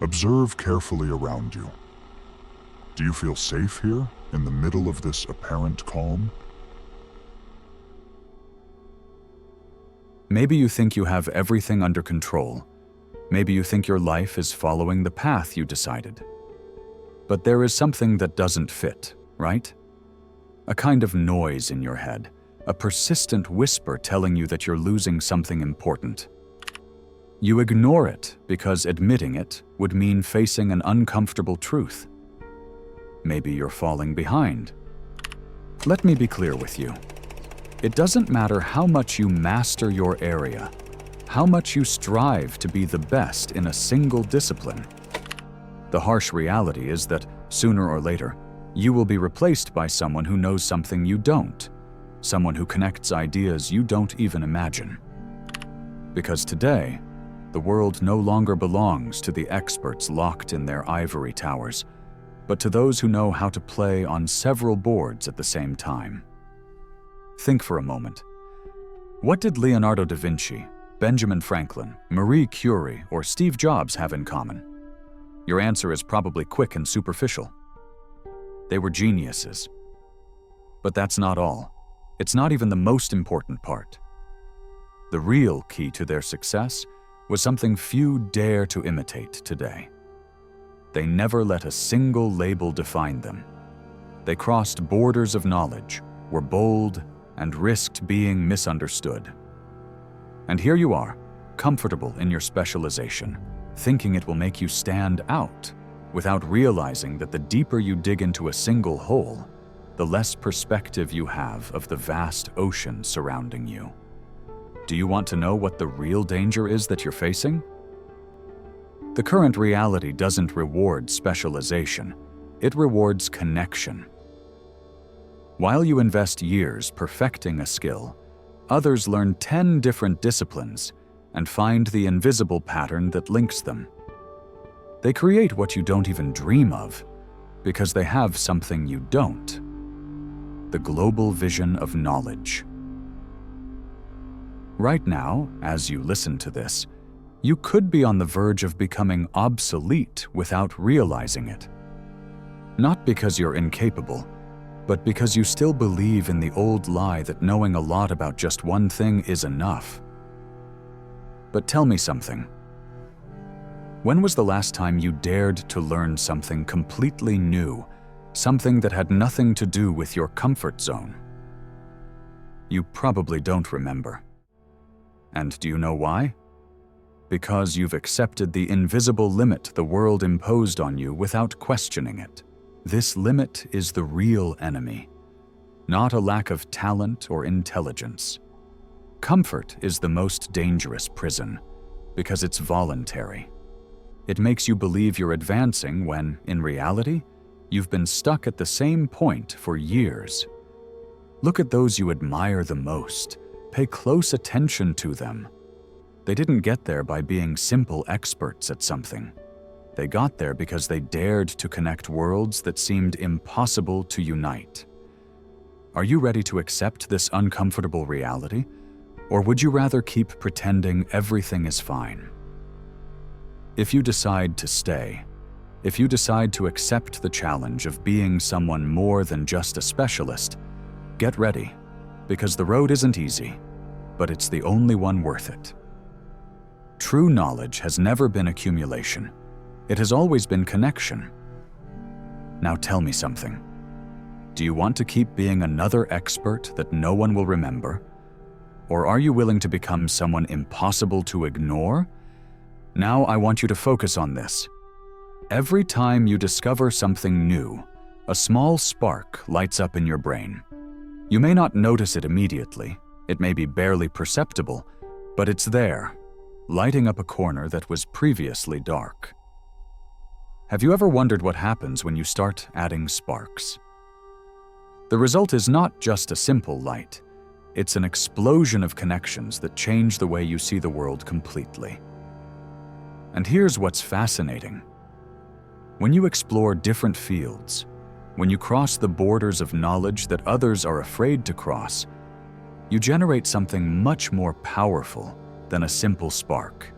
Observe carefully around you. Do you feel safe here, in the middle of this apparent calm? Maybe you think you have everything under control. Maybe you think your life is following the path you decided. But there is something that doesn't fit, right? A kind of noise in your head, a persistent whisper telling you that you're losing something important. You ignore it because admitting it would mean facing an uncomfortable truth. Maybe you're falling behind. Let me be clear with you. It doesn't matter how much you master your area, how much you strive to be the best in a single discipline. The harsh reality is that, sooner or later, you will be replaced by someone who knows something you don't, someone who connects ideas you don't even imagine. Because today, the world no longer belongs to the experts locked in their ivory towers, but to those who know how to play on several boards at the same time. Think for a moment. What did Leonardo da Vinci, Benjamin Franklin, Marie Curie, or Steve Jobs have in common? Your answer is probably quick and superficial. They were geniuses. But that's not all. It's not even the most important part. The real key to their success was something few dare to imitate today. They never let a single label define them. They crossed borders of knowledge, were bold, and risked being misunderstood. And here you are, comfortable in your specialization, thinking it will make you stand out, without realizing that the deeper you dig into a single hole, the less perspective you have of the vast ocean surrounding you. Do you want to know what the real danger is that you're facing? The current reality doesn't reward specialization, it rewards connection. While you invest years perfecting a skill, others learn 10 different disciplines and find the invisible pattern that links them. They create what you don't even dream of because they have something you don't: the global vision of knowledge. Right now, as you listen to this, you could be on the verge of becoming obsolete without realizing it. Not because you're incapable, but because you still believe in the old lie that knowing a lot about just one thing is enough. But tell me something. When was the last time you dared to learn something completely new, something that had nothing to do with your comfort zone? You probably don't remember. And do you know why? Because you've accepted the invisible limit the world imposed on you without questioning it. This limit is the real enemy, not a lack of talent or intelligence. Comfort is the most dangerous prison because it's voluntary. It makes you believe you're advancing when, in reality, you've been stuck at the same point for years. Look at those you admire the most. Pay close attention to them. They didn't get there by being simple experts at something. They got there because they dared to connect worlds that seemed impossible to unite. Are you ready to accept this uncomfortable reality? Or would you rather keep pretending everything is fine? If you decide to stay, if you decide to accept the challenge of being someone more than just a specialist, get ready, because the road isn't easy, but it's the only one worth it. True knowledge has never been accumulation. It has always been connection. Now tell me something. Do you want to keep being another expert that no one will remember? Or are you willing to become someone impossible to ignore? Now I want you to focus on this. Every time you discover something new, a small spark lights up in your brain. You may not notice it immediately, it may be barely perceptible, but it's there, lighting up a corner that was previously dark. Have you ever wondered what happens when you start adding sparks? The result is not just a simple light. It's an explosion of connections that change the way you see the world completely. And here's what's fascinating. When you explore different fields, when you cross the borders of knowledge that others are afraid to cross, you generate something much more powerful than a simple spark.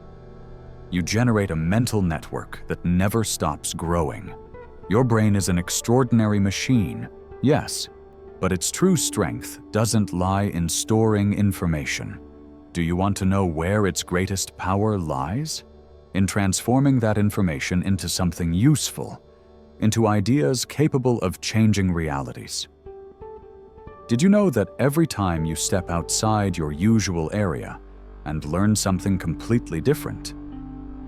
You generate a mental network that never stops growing. Your brain is an extraordinary machine, yes, but its true strength doesn't lie in storing information. Do you want to know where its greatest power lies? In transforming that information into something useful, into ideas capable of changing realities. Did you know that every time you step outside your usual area and learn something completely different,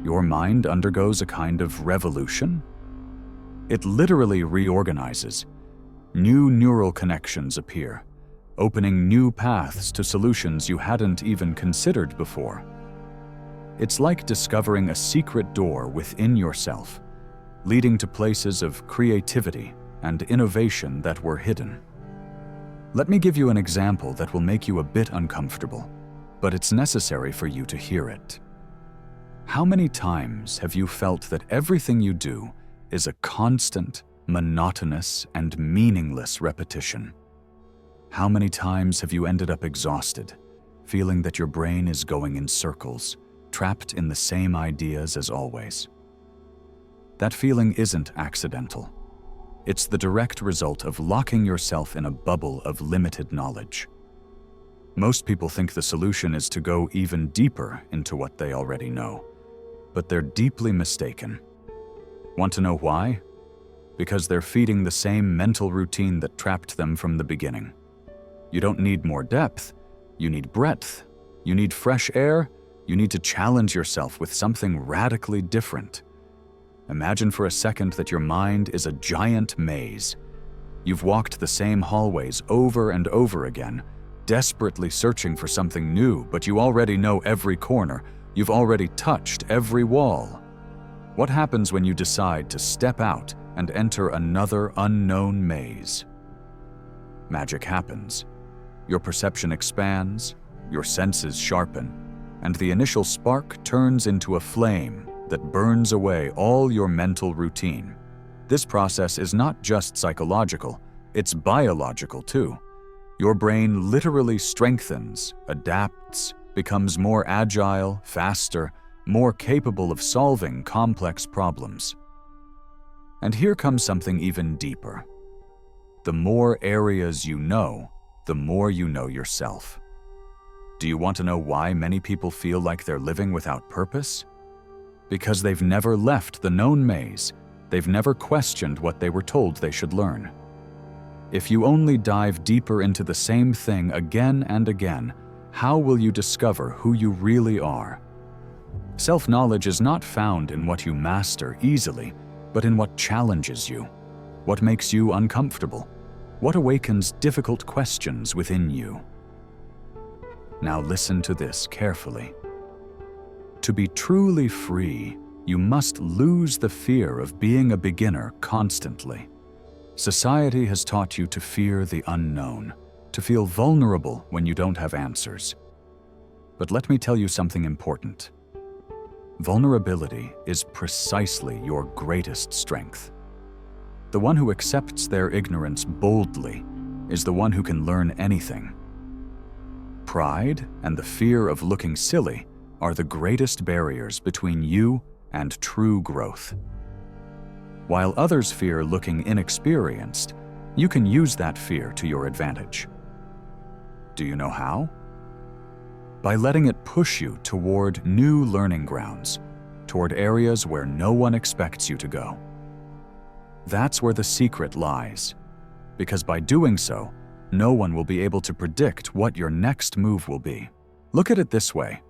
your mind undergoes a kind of revolution? It literally reorganizes. New neural connections appear, opening new paths to solutions you hadn't even considered before. It's like discovering a secret door within yourself, leading to places of creativity and innovation that were hidden. Let me give you an example that will make you a bit uncomfortable, but it's necessary for you to hear it. How many times have you felt that everything you do is a constant, monotonous, and meaningless repetition? How many times have you ended up exhausted, feeling that your brain is going in circles, trapped in the same ideas as always? That feeling isn't accidental. It's the direct result of locking yourself in a bubble of limited knowledge. Most people think the solution is to go even deeper into what they already know, but they're deeply mistaken. Want to know why? Because they're feeding the same mental routine that trapped them from the beginning. You don't need more depth, you need breadth. You need fresh air, you need to challenge yourself with something radically different. Imagine for a second that your mind is a giant maze. You've walked the same hallways over and over again, desperately searching for something new, but you already know every corner. You've already touched every wall. What happens when you decide to step out and enter another unknown maze? Magic happens. Your perception expands, your senses sharpen, and the initial spark turns into a flame that burns away all your mental routine. This process is not just psychological, it's biological too. Your brain literally strengthens, adapts, becomes more agile, faster, more capable of solving complex problems. And here comes something even deeper. The more areas you know, the more you know yourself. Do you want to know why many people feel like they're living without purpose? Because they've never left the known maze. They've never questioned what they were told they should learn. If you only dive deeper into the same thing again and again, how will you discover who you really are? Self-knowledge is not found in what you master easily, but in what challenges you, what makes you uncomfortable, what awakens difficult questions within you. Now listen to this carefully. To be truly free, you must lose the fear of being a beginner constantly. Society has taught you to fear the unknown, to feel vulnerable when you don't have answers. But let me tell you something important. Vulnerability is precisely your greatest strength. The one who accepts their ignorance boldly is the one who can learn anything. Pride and the fear of looking silly are the greatest barriers between you and true growth. While others fear looking inexperienced, you can use that fear to your advantage. Do you know how? By letting it push you toward new learning grounds, toward areas where no one expects you to go. That's where the secret lies, because by doing so, no one will be able to predict what your next move will be. Look at it this way.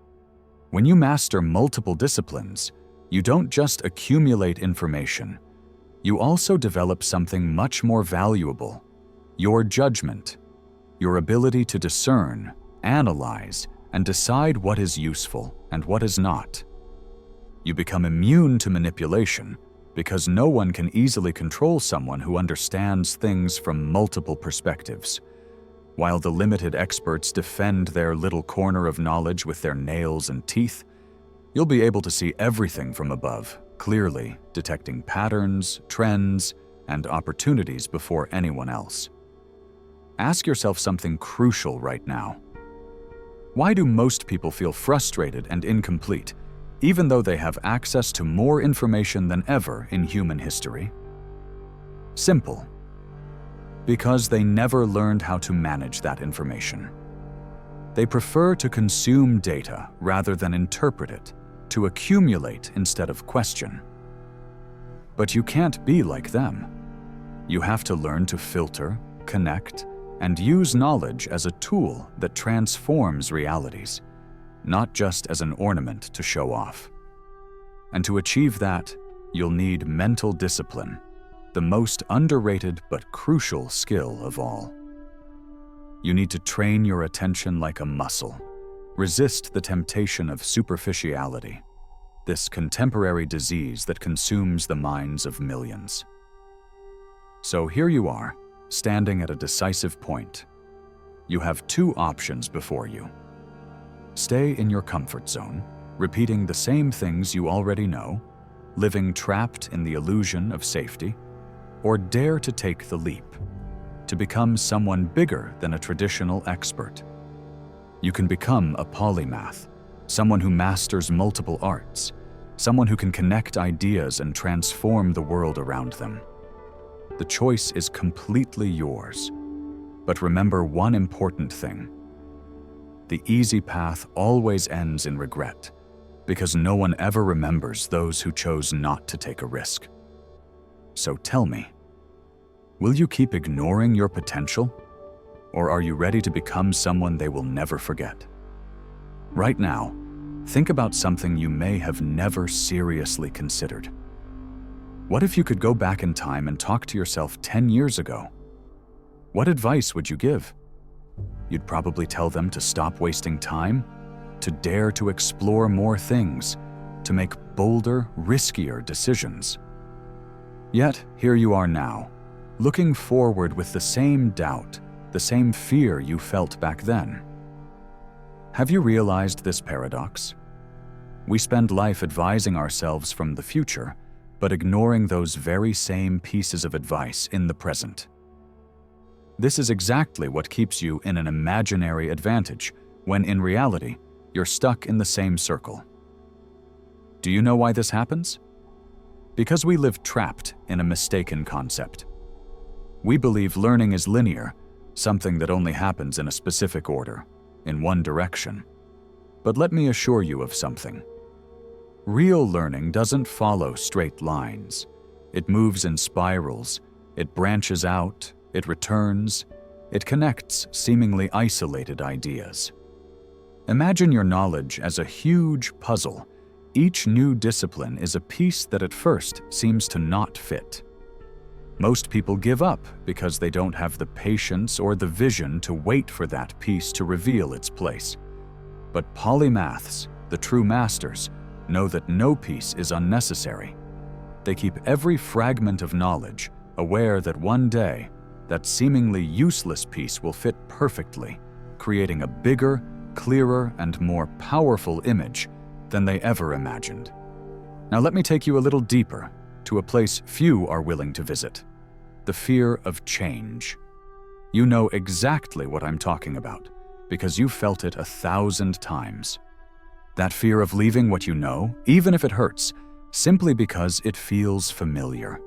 When you master multiple disciplines, you don't just accumulate information, you also develop something much more valuable: your judgment, your ability to discern, analyze, and decide what is useful and what is not. You become immune to manipulation because no one can easily control someone who understands things from multiple perspectives. While the limited experts defend their little corner of knowledge with their nails and teeth, you'll be able to see everything from above, clearly detecting patterns, trends, and opportunities before anyone else. Ask yourself something crucial right now. Why do most people feel frustrated and incomplete, even though they have access to more information than ever in human history? Simple. Because they never learned how to manage that information. They prefer to consume data rather than interpret it, to accumulate instead of question. But you can't be like them. You have to learn to filter, connect, and use knowledge as a tool that transforms realities, not just as an ornament to show off. And to achieve that, you'll need mental discipline, the most underrated but crucial skill of all. You need to train your attention like a muscle, resist the temptation of superficiality, this contemporary disease that consumes the minds of millions. So here you are, standing at a decisive point. You have two options before you. Stay in your comfort zone, repeating the same things you already know, living trapped in the illusion of safety, or dare to take the leap, to become someone bigger than a traditional expert. You can become a polymath, someone who masters multiple arts, someone who can connect ideas and transform the world around them. The choice is completely yours. But remember one important thing. The easy path always ends in regret, because no one ever remembers those who chose not to take a risk. So tell me, will you keep ignoring your potential? Or are you ready to become someone they will never forget? Right now, think about something you may have never seriously considered. What if you could go back in time and talk to yourself 10 years ago? What advice would you give? You'd probably tell them to stop wasting time, to dare to explore more things, to make bolder, riskier decisions. Yet, here you are now, looking forward with the same doubt, the same fear you felt back then. Have you realized this paradox? We spend life advising ourselves from the future, but ignoring those very same pieces of advice in the present. This is exactly what keeps you in an imaginary advantage, when in reality, you're stuck in the same circle. Do you know why this happens? Because we live trapped in a mistaken concept. We believe learning is linear, something that only happens in a specific order, in one direction. But let me assure you of something. Real learning doesn't follow straight lines. It moves in spirals, it branches out, it returns, it connects seemingly isolated ideas. Imagine your knowledge as a huge puzzle. Each new discipline is a piece that at first seems to not fit. Most people give up because they don't have the patience or the vision to wait for that piece to reveal its place. But polymaths, the true masters, know that no piece is unnecessary. They keep every fragment of knowledge, aware that one day, that seemingly useless piece will fit perfectly, creating a bigger, clearer, and more powerful image than they ever imagined. Now let me take you a little deeper, to a place few are willing to visit: the fear of change. You know exactly what I'm talking about, because you've felt it 1,000 times. That fear of leaving what you know, even if it hurts, simply because it feels familiar.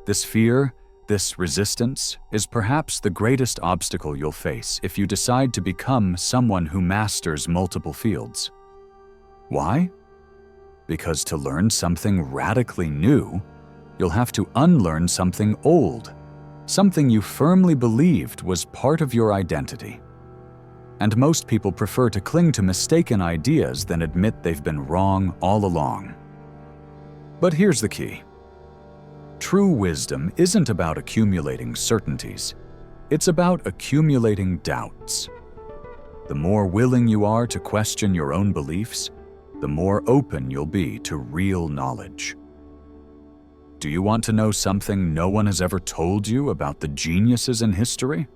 This fear, this resistance, is perhaps the greatest obstacle you'll face if you decide to become someone who masters multiple fields. Why? Because to learn something radically new, you'll have to unlearn something old, something you firmly believed was part of your identity. And most people prefer to cling to mistaken ideas than admit they've been wrong all along. But here's the key. True wisdom isn't about accumulating certainties. It's about accumulating doubts. The more willing you are to question your own beliefs, the more open you'll be to real knowledge. Do you want to know something no one has ever told you about the geniuses in history?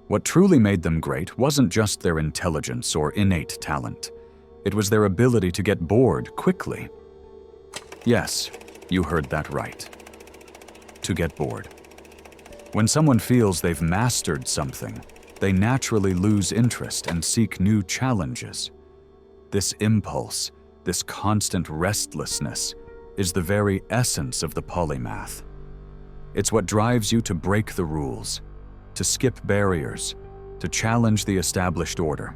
What truly made them great wasn't just their intelligence or innate talent. It was their ability to get bored quickly. Yes, you heard that right. To get bored. When someone feels they've mastered something, they naturally lose interest and seek new challenges. This impulse, this constant restlessness, is the very essence of the polymath. It's what drives you to break the rules, to skip barriers, to challenge the established order.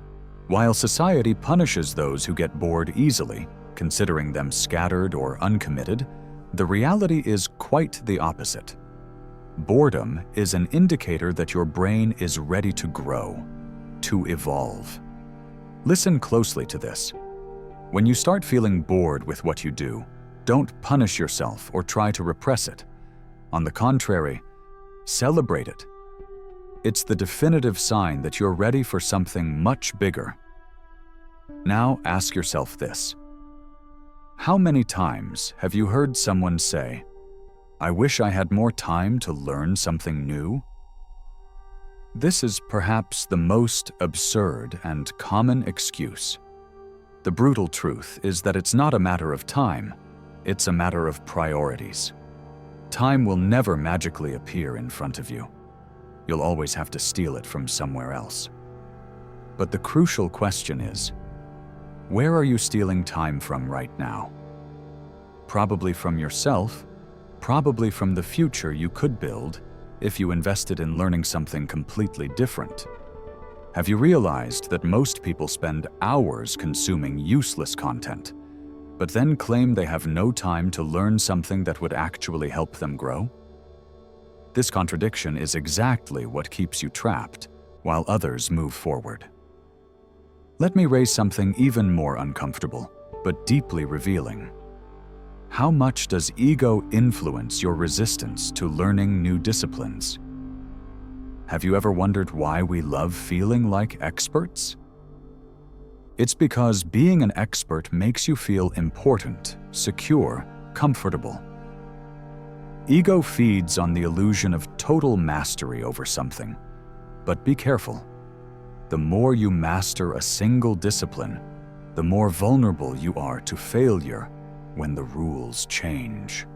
While society punishes those who get bored easily, considering them scattered or uncommitted, the reality is quite the opposite. Boredom is an indicator that your brain is ready to grow, to evolve. Listen closely to this. When you start feeling bored with what you do, don't punish yourself or try to repress it. On the contrary, celebrate it. It's the definitive sign that you're ready for something much bigger. Now ask yourself this. How many times have you heard someone say, "I wish I had more time to learn something new"? This is perhaps the most absurd and common excuse. The brutal truth is that it's not a matter of time, it's a matter of priorities. Time will never magically appear in front of you. You'll always have to steal it from somewhere else. But the crucial question is, where are you stealing time from right now? Probably from yourself, probably from the future you could build if you invested in learning something completely different. Have you realized that most people spend hours consuming useless content, but then claim they have no time to learn something that would actually help them grow? This contradiction is exactly what keeps you trapped while others move forward. Let me raise something even more uncomfortable, but deeply revealing. How much does ego influence your resistance to learning new disciplines? Have you ever wondered why we love feeling like experts? It's because being an expert makes you feel important, secure, comfortable. Ego feeds on the illusion of total mastery over something. But be careful. The more you master a single discipline, the more vulnerable you are to failure when the rules change.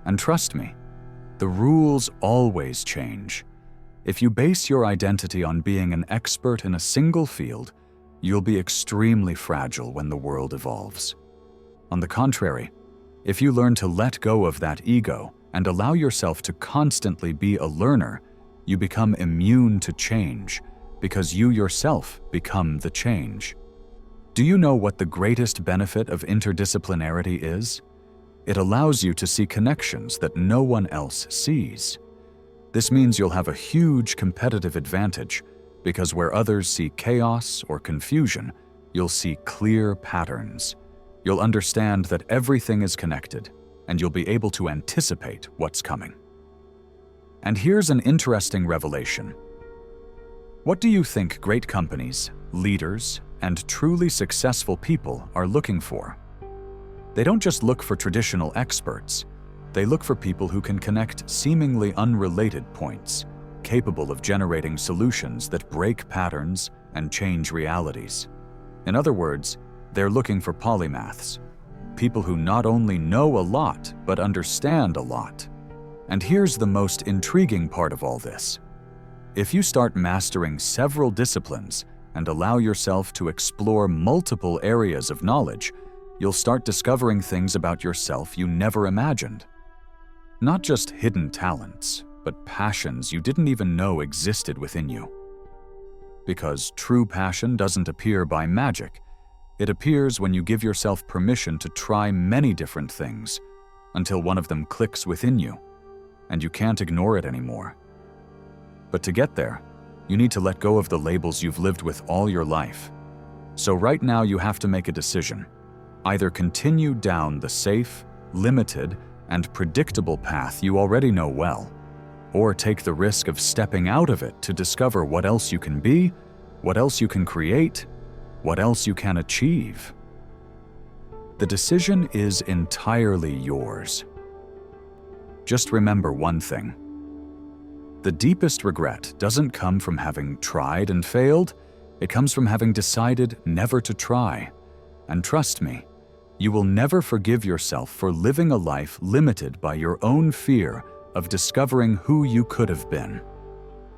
And trust me, the rules always change. If you base your identity on being an expert in a single field, you'll be extremely fragile when the world evolves. On the contrary, if you learn to let go of that ego and allow yourself to constantly be a learner, you become immune to change because you yourself become the change. Do you know what the greatest benefit of interdisciplinarity is? It allows you to see connections that no one else sees. This means you'll have a huge competitive advantage because where others see chaos or confusion, you'll see clear patterns. You'll understand that everything is connected, and you'll be able to anticipate what's coming. And here's an interesting revelation. What do you think great companies, leaders, and truly successful people are looking for? They don't just look for traditional experts. They look for people who can connect seemingly unrelated points, capable of generating solutions that break patterns and change realities. In other words, they're looking for polymaths, people who not only know a lot, but understand a lot. And here's the most intriguing part of all this. If you start mastering several disciplines and allow yourself to explore multiple areas of knowledge, you'll start discovering things about yourself you never imagined. Not just hidden talents, but passions you didn't even know existed within you. Because true passion doesn't appear by magic. It appears when you give yourself permission to try many different things until one of them clicks within you, and you can't ignore it anymore. But to get there, you need to let go of the labels you've lived with all your life. So right now you have to make a decision. Either continue down the safe, limited, and predictable path you already know well, or take the risk of stepping out of it to discover what else you can be, what else you can create, what else you can achieve. The decision is entirely yours. Just remember one thing. The deepest regret doesn't come from having tried and failed. It comes from having decided never to try. And trust me, you will never forgive yourself for living a life limited by your own fear of discovering who you could have been.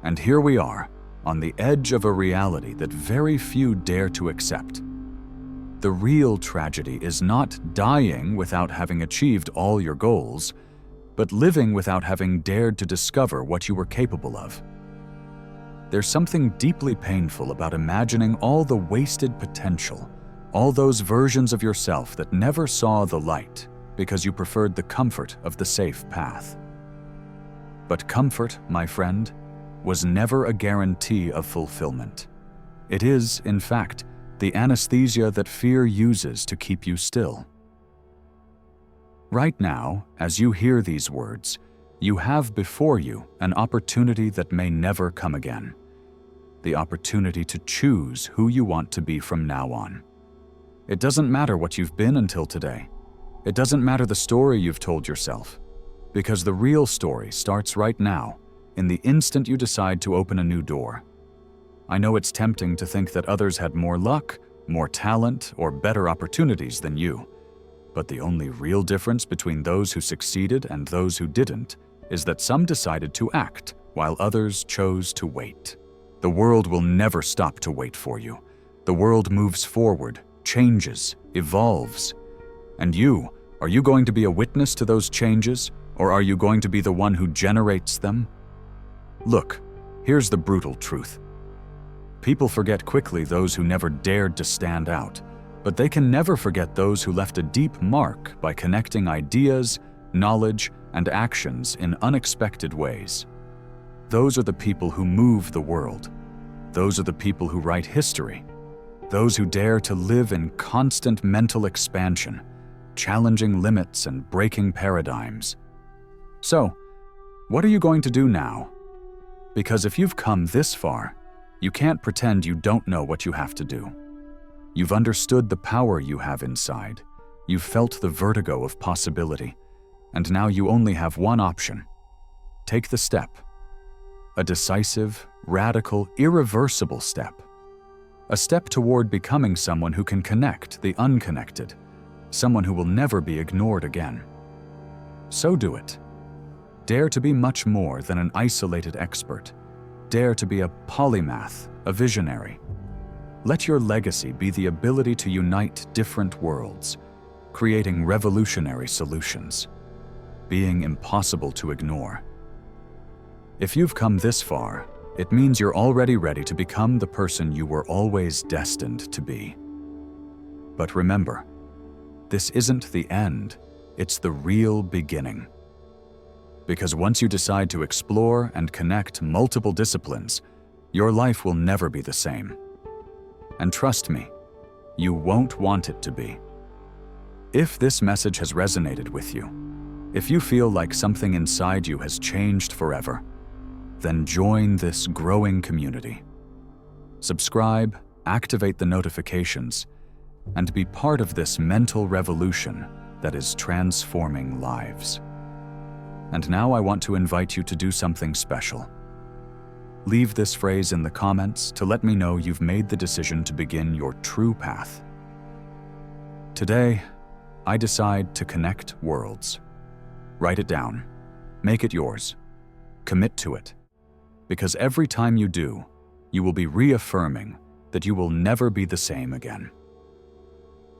And here we are, on the edge of a reality that very few dare to accept. The real tragedy is not dying without having achieved all your goals, but living without having dared to discover what you were capable of. There's something deeply painful about imagining all the wasted potential, all those versions of yourself that never saw the light because you preferred the comfort of the safe path. But comfort, my friend, was never a guarantee of fulfillment. It is, in fact, the anesthesia that fear uses to keep you still. Right now, as you hear these words, you have before you an opportunity that may never come again. The opportunity to choose who you want to be from now on. It doesn't matter what you've been until today. It doesn't matter the story you've told yourself, because the real story starts right now, in the instant you decide to open a new door. I know it's tempting to think that others had more luck, more talent, or better opportunities than you. But the only real difference between those who succeeded and those who didn't is that some decided to act while others chose to wait. The world will never stop to wait for you. The world moves forward, changes, evolves. And you, are you going to be a witness to those changes, or are you going to be the one who generates them? Look, here's the brutal truth. People forget quickly those who never dared to stand out, but they can never forget those who left a deep mark by connecting ideas, knowledge, and actions in unexpected ways. Those are the people who move the world. Those are the people who write history. Those who dare to live in constant mental expansion, challenging limits and breaking paradigms. So, what are you going to do now? Because if you've come this far, you can't pretend you don't know what you have to do. You've understood the power you have inside. You've felt the vertigo of possibility. And now you only have one option. Take the step. A decisive, radical, irreversible step. A step toward becoming someone who can connect the unconnected. Someone who will never be ignored again. So do it. Dare to be much more than an isolated expert. Dare to be a polymath, a visionary. Let your legacy be the ability to unite different worlds, creating revolutionary solutions, being impossible to ignore. If you've come this far, it means you're already ready to become the person you were always destined to be. But remember, this isn't the end, it's the real beginning. Because once you decide to explore and connect multiple disciplines, your life will never be the same. And trust me, you won't want it to be. If this message has resonated with you, if you feel like something inside you has changed forever, then join this growing community. Subscribe, activate the notifications, and be part of this mental revolution that is transforming lives. And now I want to invite you to do something special. Leave this phrase in the comments to let me know you've made the decision to begin your true path. Today, I decide to connect worlds. Write it down. Make it yours. Commit to it. Because every time you do, you will be reaffirming that you will never be the same again.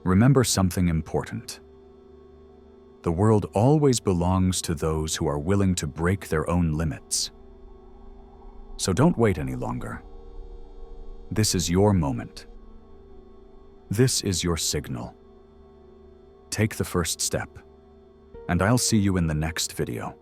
Remember something important. The world always belongs to those who are willing to break their own limits. So don't wait any longer. This is your moment. This is your signal. Take the first step, and I'll see you in the next video.